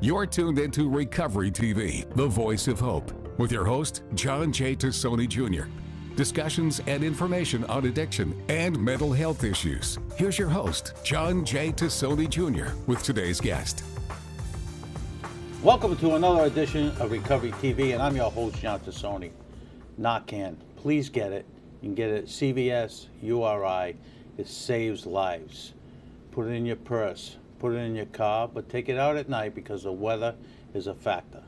You're tuned into Recovery TV, the voice of hope, with your host, John J. Tassoni Jr. Discussions and information on addiction and mental health issues. Here's your host, John J. Tassoni Jr., with today's guest. Welcome to another edition of Recovery TV, and I'm your host, John Tassoni. Narcan, please get it. You can get it at CVS, URI. It saves lives. Put it in your purse. Put it in your car, but take it out at night because the weather is a factor.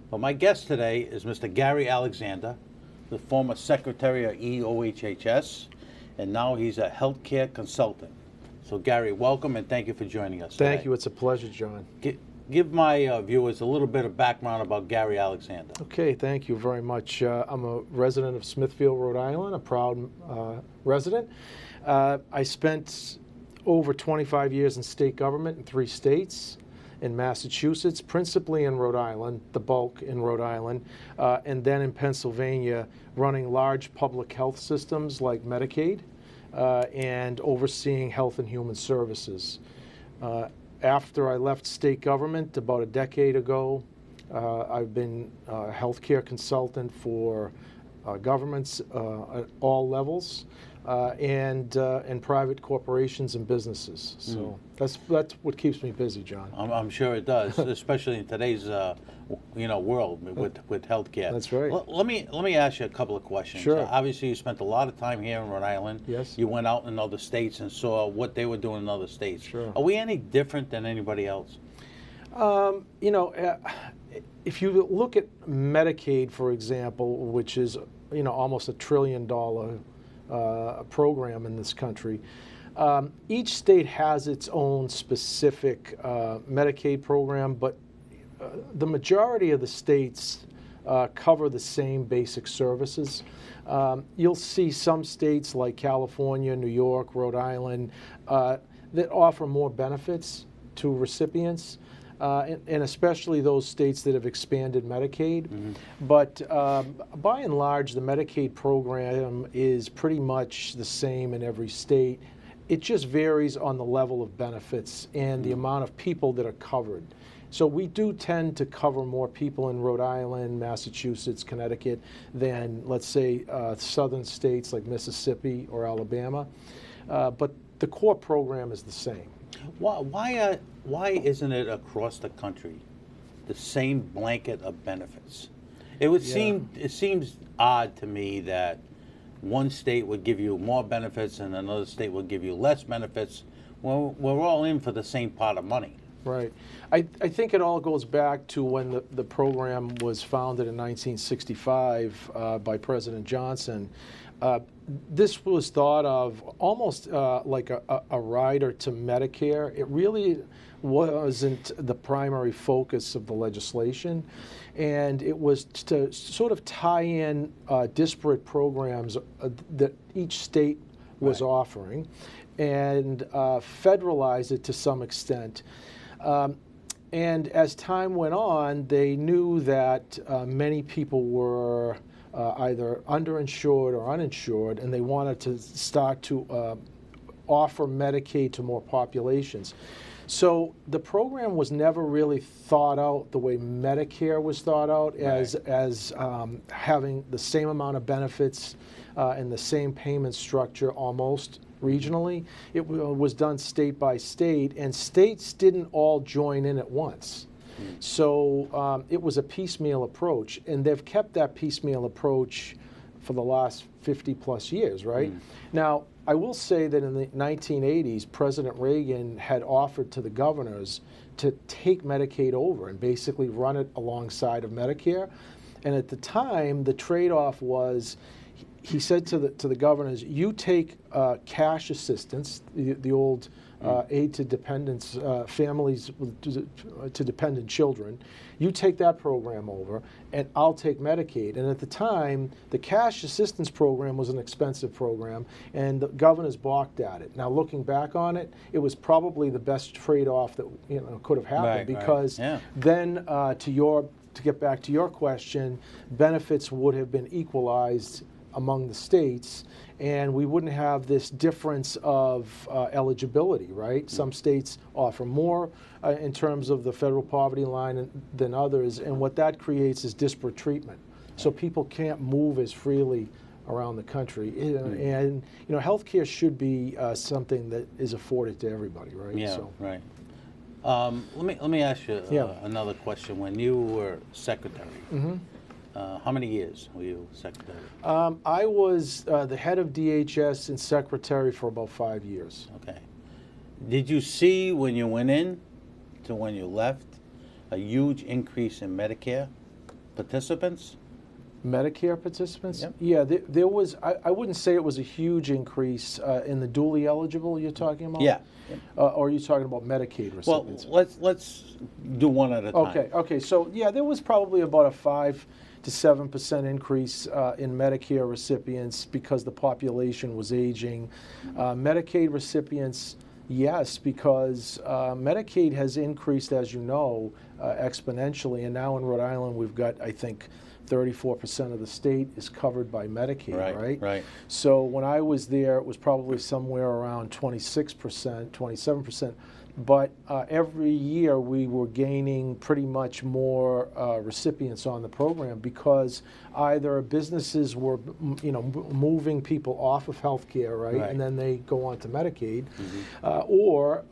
But my guest today is Mr. Gary Alexander, the former secretary of EOHHS, and now he's a healthcare consultant. So Gary, welcome and thank you for joining us today. Thank you. It's a pleasure, John. Give my viewers a little bit of background about Gary Alexander. Okay, thank you very much. I'm a resident of Smithfield, Rhode Island, a proud resident. I spent over 25 years in state government in 3 states, in Massachusetts, principally in Rhode Island, the bulk in Rhode Island, and then in Pennsylvania, running large public health systems like Medicaid and overseeing health and human services. After I left state government about a decade ago, I've been a healthcare consultant for governments at all levels. And private corporations and businesses. So that's what keeps me busy, John. I'm sure it does, especially in today's world with healthcare. That's right. Let me ask you a couple of questions. Sure. Obviously, you spent a lot of time here in Rhode Island. Yes. You went out in other states and saw what they were doing in other states. Sure. Are we any different than anybody else? If you look at Medicaid, for example, which is almost $1 trillion program in this country. Each state has its own specific Medicaid program, but the majority of the states cover the same basic services. You'll see some states like California, New York, Rhode Island that offer more benefits to recipients. And especially those states that have expanded Medicaid. Mm-hmm. But by and large, the Medicaid program is pretty much the same in every state. It just varies on the level of benefits and the amount of people that are covered. So we do tend to cover more people in Rhode Island, Massachusetts, Connecticut than, let's say, southern states like Mississippi or Alabama. But the core program is the same. Why isn't it across the country the same blanket of benefits? It seems odd to me that one state would give you more benefits and another state would give you less benefits. Well, we're all in for the same pot of money. Right. I think it all goes back to when the program was founded in 1965 by President Johnson. This was thought of almost like a rider to Medicare. It really wasn't the primary focus of the legislation, and it was to sort of tie in disparate programs that each state was offering and federalize it to some extent. And as time went on, they knew that many people were either underinsured or uninsured, and they wanted to start to offer Medicaid to more populations. So the program was never really thought out the way Medicare was thought out, as having the same amount of benefits and the same payment structure almost regionally. It was done state by state, and states didn't all join in at once. So it was a piecemeal approach, and they've kept that piecemeal approach for the last 50 plus years, right? Now, I will say that in the 1980s, President Reagan had offered to the governors to take Medicaid over and basically run it alongside of Medicare. And at the time, the trade-off was, he said to the governors, you take cash assistance, the old aid to dependents, families to dependent children. You take that program over, and I'll take Medicaid. And at the time, the cash assistance program was an expensive program, and the governors balked at it. Now, looking back on it, it was probably the best trade-off that could have happened, because then to get back to your question, benefits would have been equalized among the states, and we wouldn't have this difference of eligibility, right? Some states offer more in terms of the federal poverty line than others, and what that creates is disparate treatment. So people can't move as freely around the country, and healthcare should be something that is afforded to everybody, right? Yeah, So, right. Let me ask you another question. When you were secretary, how many years were you secretary? I was the head of DHS and secretary for about 5 years. Okay. Did you see when you went in to when you left a huge increase in Medicare participants? Medicare participants? Yep. Yeah, there was, I wouldn't say it was a huge increase in the dually eligible you're talking about? Yeah. Or are you talking about Medicaid Well, recipients? let's do one at a time. Okay. So, yeah, there was probably about a 5 to 7% increase in Medicare recipients because the population was aging. Medicaid recipients, yes, because Medicaid has increased, as you know, exponentially, and now in Rhode Island we've got, I think, 34% of the state is covered by Medicaid, right? Right. So when I was there, it was probably somewhere around 26%, 27%. But every year we were gaining pretty much more recipients on the program because either businesses were, moving people off of healthcare, right, and then they go on to Medicaid, or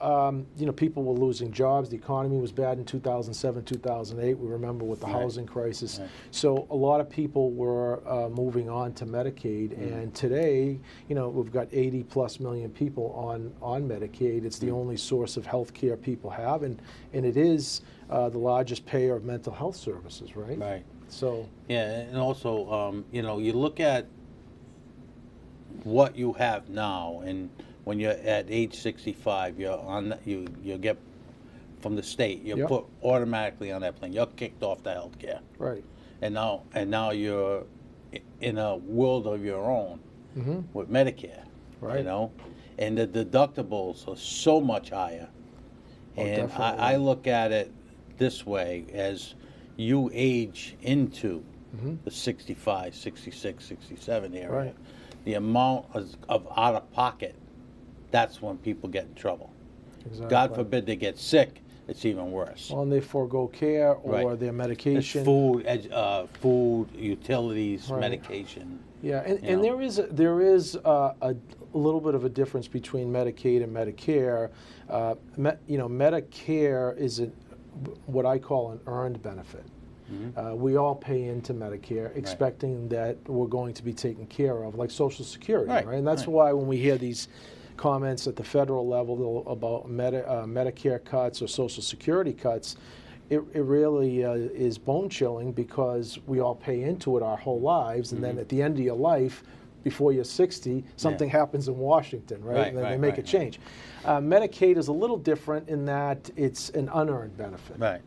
people were losing jobs. The economy was bad in 2007, 2008. We remember with the housing crisis. Right. So a lot of people were moving on to Medicaid, and today, we've got 80 plus million people on Medicaid. It's the only source of health care people have, and it is the largest payer of mental health services, right? Right. So yeah, and also, you look at what you have now, and when you're at age 65, you're on you get from the state, you're put automatically on that plane. You're kicked off the health care. right, And now you're in a world of your own with Medicare. Right. And the deductibles are so much higher. And definitely. I look at it this way: as you age into the 65, 66, 67 area, Right. the amount of out of pocket, that's when people get in trouble. exactly. God forbid they get sick, it's even worse. Well, and they forego care or Right. their It's medication. food, utilities, Right. medication. Yeah, and know. there is a little bit of a difference between Medicaid and Medicare. Medicare is what I call an earned benefit. We all pay into Medicare expecting that we're going to be taken care of, like Social Security, right? And that's why when we hear these comments at the federal level about Medicare cuts or Social Security cuts, it really is bone-chilling because we all pay into it our whole lives, and then at the end of your life, before you're 60, something happens in Washington, right? And then they make a change. Medicaid is a little different in that it's an unearned benefit. Right.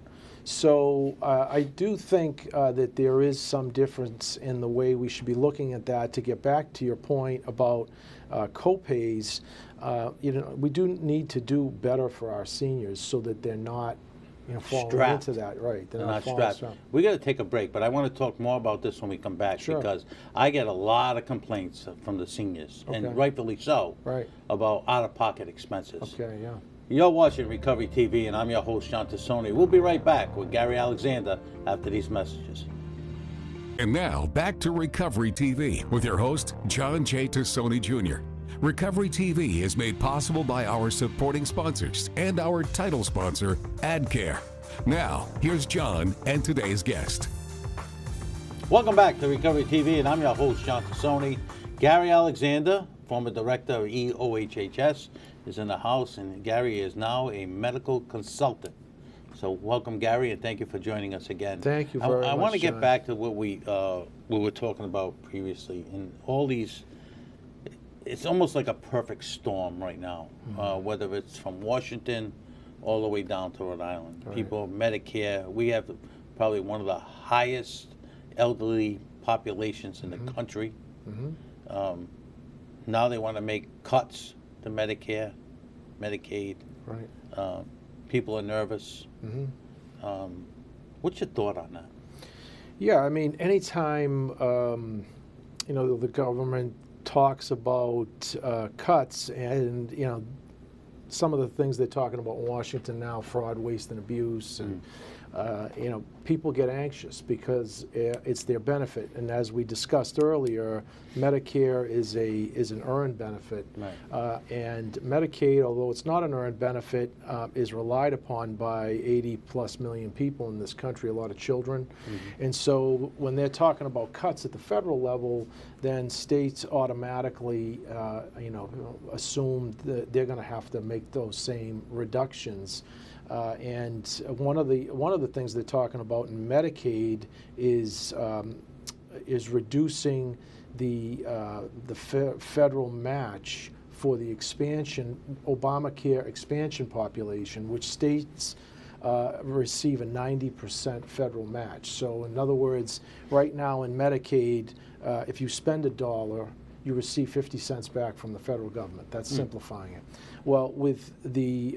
So I do think that there is some difference in the way we should be looking at that. To get back to your point about co-pays, we do need to do better for our seniors so that they're not falling Strapped. into that. Right. They're not falling strapped. We got to take a break, but I want to talk more about this when we come back because I get a lot of complaints from the seniors, and rightfully so, about out-of-pocket expenses. Okay, yeah. You're watching Recovery TV, and I'm your host, John Tassoni. We'll be right back with Gary Alexander after these messages. And now, back to Recovery TV with your host, John J. Tassoni Jr. Recovery TV is made possible by our supporting sponsors and our title sponsor, AdCare. Now, here's John and today's guest. Welcome back to Recovery TV, and I'm your host, John Tassoni. Gary Alexander, former director of EOHHS, is in the house, and Gary is now a medical consultant. So welcome, Gary, and thank you for joining us again. Thank you very much, I want to get John. back to what we were talking about previously, and all these. It's almost like a perfect storm right now, whether it's from Washington all the way down to Rhode Island. People, Medicare, we have probably one of the highest elderly populations in the country. Now they want to make cuts to Medicare, Medicaid. Right. People are nervous. What's your thought on that? Yeah, I mean, anytime the government talks about cuts, and some of the things they're talking about in Washington now, fraud, waste, and abuse, and people get anxious because it's their benefit. And as we discussed earlier, Medicare is an earned benefit, Right. and Medicaid, although it's not an earned benefit, is relied upon by 80+ million people in this country, a lot of children. Mm-hmm. And so when they're talking about cuts at the federal level, then states automatically, assume that they're going to have to make those same reductions. And one of the things they're talking about in Medicaid is reducing the federal match for the Obamacare expansion population, which states receive a 90% federal match. So in other words, right now in Medicaid, if you spend $1, you receive 50 cents back from the federal government. That's simplifying it. Well, with the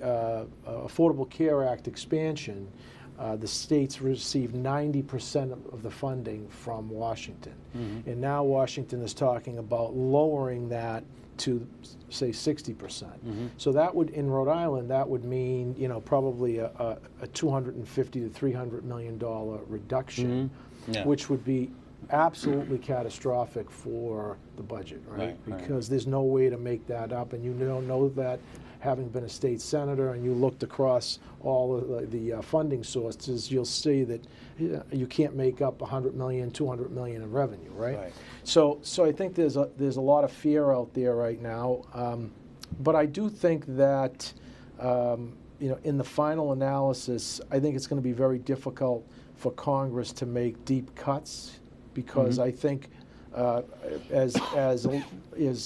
Affordable Care Act expansion, the states receive 90% of the funding from Washington. Mm-hmm. And now Washington is talking about lowering that to, say, 60%. Mm-hmm. So that would, in Rhode Island, that would mean, probably a $250 to $300 million reduction, Yeah. which would be absolutely catastrophic for the budget, right? Because there's no way to make that up, and you don't know that, having been a state senator, and you looked across all of the funding sources, you'll see that you can't make up 100 million, 200 million in revenue, right? So I think there's a lot of fear out there right now, but I do think that in the final analysis, I think it's going to be very difficult for Congress to make deep cuts, because I think as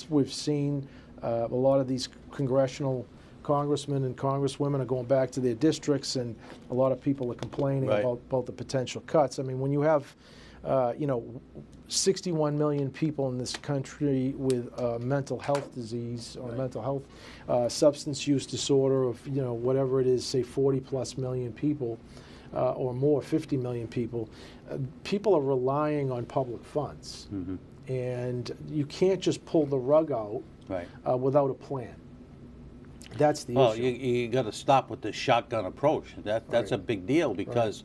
we've seen, a lot of these congressional congressmen and congresswomen are going back to their districts, and a lot of people are complaining about the potential cuts. I mean, when you have 61 million people in this country with mental health disease or mental health substance use disorder of whatever it is, say 40+ million people, or more, 50 million people, people are relying on public funds. Mm-hmm. And you can't just pull the rug out without a plan. That's the issue. Well, you got to stop with the shotgun approach. That's a big deal, because,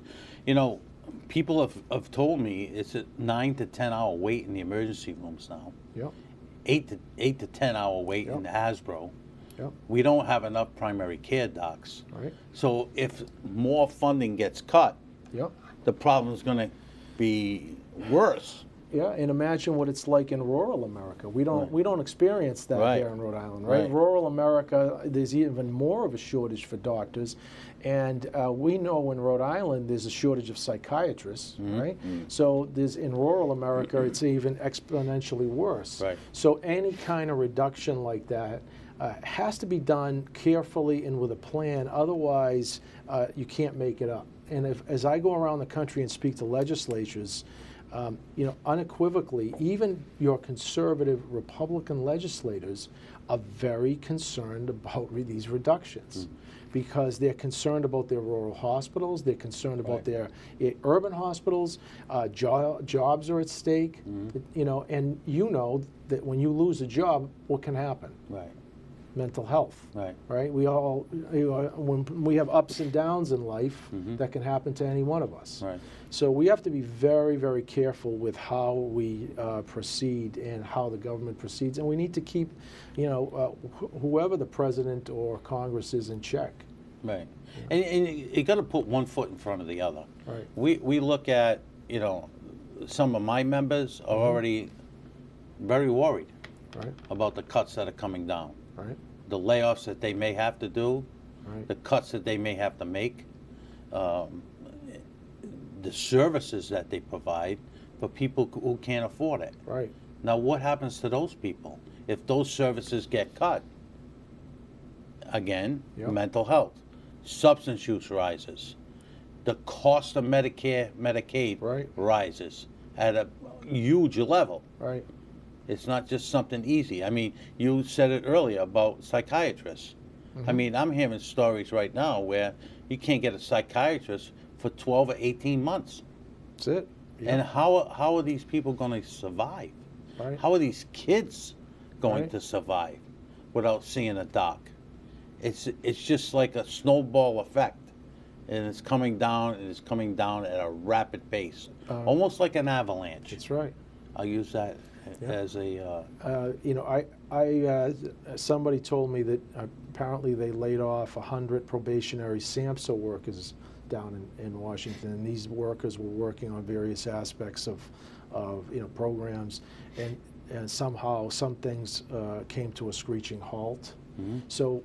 people have told me it's a 9 to 10 hour wait in the emergency rooms now. Yep. 8 to 10 hour wait in Hasbro. Yep. We don't have enough primary care docs. Right. So if more funding gets cut, Yep. the problem is going to be worse. Yeah, and imagine what it's like in rural America. We don't experience that here in Rhode Island, right? Rural America, there's even more of a shortage for doctors, and we know in Rhode Island there's a shortage of psychiatrists, right? So in rural America, it's even exponentially worse. Right. So any kind of reduction like that has to be done carefully and with a plan. Otherwise, you can't make it up. And as I go around the country and speak to legislatures, unequivocally, even your conservative Republican legislators are very concerned about these reductions, because they're concerned about their rural hospitals, they're concerned about their urban hospitals, jobs are at stake, and that when you lose a job, what can happen? Right. Mental health, right? We all, when we have ups and downs in life, that can happen to any one of us. Right. So we have to be very, very careful with how we proceed and how the government proceeds, and we need to keep, whoever the president or Congress is, in check. Right. And you got to put one foot in front of the other. Right. We look at, some of my members are already very worried about the cuts that are coming down. Right. The layoffs that they may have to do, Right. the cuts that they may have to make, the services that they provide for people who can't afford it. Right. Now, what happens to those people if those services get cut? Again, mental health, substance use rises, the cost of Medicare, Medicaid rises at a huge level. Right. It's not just something easy. I mean, you said it earlier about psychiatrists. I mean, I'm hearing stories right now where you can't get a psychiatrist for 12 or 18 months. That's it. And how are these people going to survive? Right. How are these kids going Right. to survive without seeing a doc? It's just like a snowball effect, and it's coming down, and it's coming down at a rapid pace, almost like an avalanche. That's right. I'll use that as a. You know, somebody told me that apparently they laid off 100 probationary SAMHSA workers down in Washington, and these workers were working on various aspects of programs, and somehow some things came to a screeching halt. So,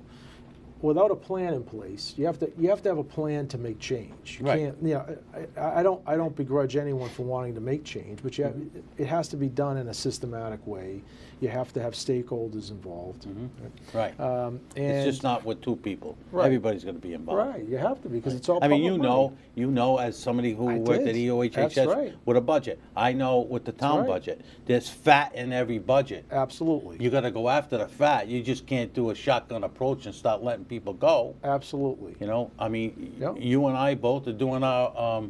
without a plan in place, you have to have a plan to make change. You Right. can't, you know, I don't begrudge anyone for wanting to make change, but it has to be done in a systematic way. You have to have stakeholders involved. Right. And It's just not with two people. Right. Everybody's going to be involved. right, you have to because it's all. I mean, public you money. know, as somebody who I worked did. at EOHHS That's right. with a budget. I know with the town right. budget, there's fat in every budget. Absolutely. You got to go after the fat. You just can't do a shotgun approach and start letting people go. Absolutely. You know, I mean, Yep. you and I both are doing our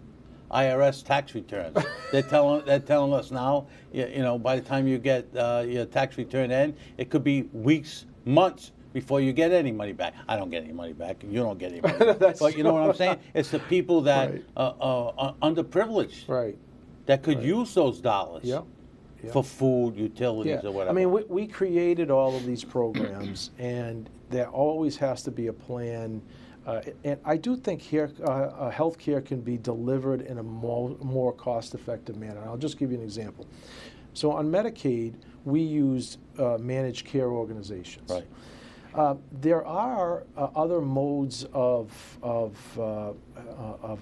IRS tax returns. they're telling us now. You know, by the time you get your tax return in, it could be weeks, months before you get any money back. I don't get any money back. You don't get any money back. That's But you know what I'm saying? It's the people that Right. are underprivileged Right. that could use those dollars Yep. Yep. for food, utilities, or whatever. I mean, we created all of these programs, and there always has to be a plan. And I do think here, health care can be delivered in a more cost-effective manner. I'll just give you an example. So on Medicaid, we use managed care organizations. Right. There are other modes of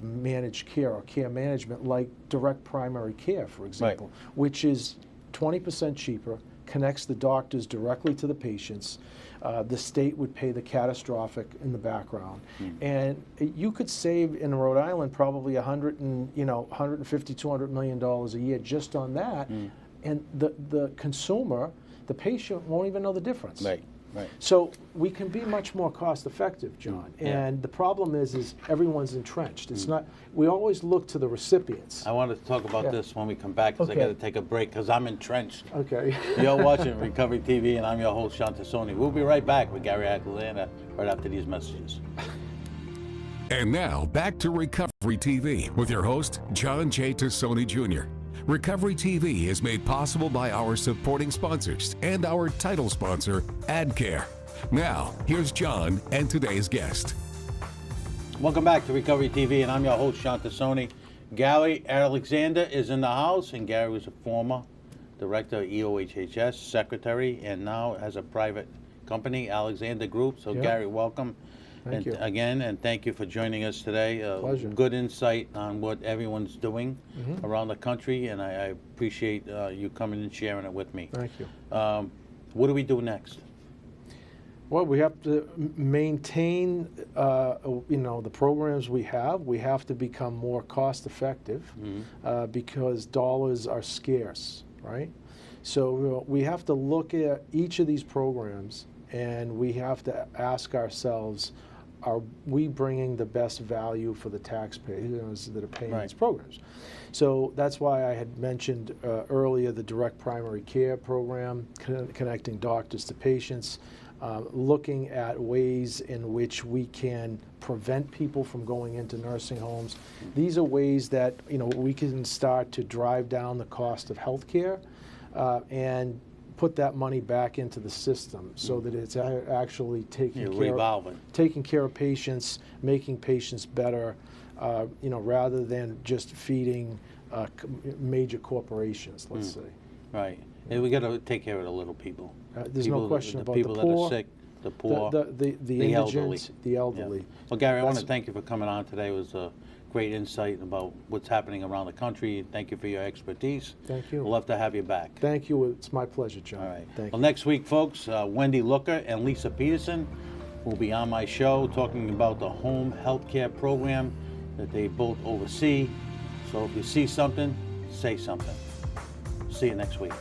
managed care or care management, like direct primary care, for example, which is 20% cheaper, connects the doctors directly to the patients. The state would pay the catastrophic in the background, and you could save in Rhode Island probably $150, $200 million a year just on that, and the consumer, the patient, won't even know the difference. Right. Right. So we can be much more cost effective, John. Yeah. And the problem is everyone's entrenched. It's not. We always look to the recipients. I wanted to talk about Yeah. this when we come back because Okay. I got to take a break because I'm entrenched. Okay. You're watching Recovery TV, and I'm your host, Sean Tassoni. We'll be right back with Gary Alexander right after these messages. And now, back to Recovery TV with your host, John J. Tassoni Jr. Recovery TV is made possible by our supporting sponsors and our title sponsor, AdCare. Now, here's John and today's guest. Welcome back to Recovery TV, and I'm your host, Sean Tassoni. Gary Alexander is in the house, and Gary was a former director of EOHHS, secretary, and now has a private company, Alexander Group. So, Yeah. Gary, welcome. Thank you. Again, and thank you for joining us today. Pleasure. Good insight on what everyone's doing around the country, and I appreciate you coming and sharing it with me. Thank you. What do we do next? Well, we have to maintain, the programs we have. We have to become more cost effective because dollars are scarce, right? So we have to look at each of these programs, and we have to ask ourselves, are we bringing the best value for the taxpayers that are paying Right. these programs? So that's why I had mentioned earlier the direct primary care program, connecting doctors to patients, looking at ways in which we can prevent people from going into nursing homes. These are ways that we can start to drive down the cost of health care and put that money back into the system so that it's actually taking care of patients, making patients better, rather than just feeding major corporations, let's say. Right. And we got to take care of the little people. There's no question about people the that poor, are sick, the poor, the elderly. indigent, the elderly. Yeah. Well, Gary, I want to That's- thank you for coming on today. It was a great insight about what's happening around the country. Thank you for your expertise. Thank you. We'll love to have you back. Thank you. It's my pleasure, John. All right. Thank Well, you. next week, folks, Wendy Looker and Lisa Peterson will be on my show talking about the home health care program that they both oversee. So if you see something, say something. See you next week.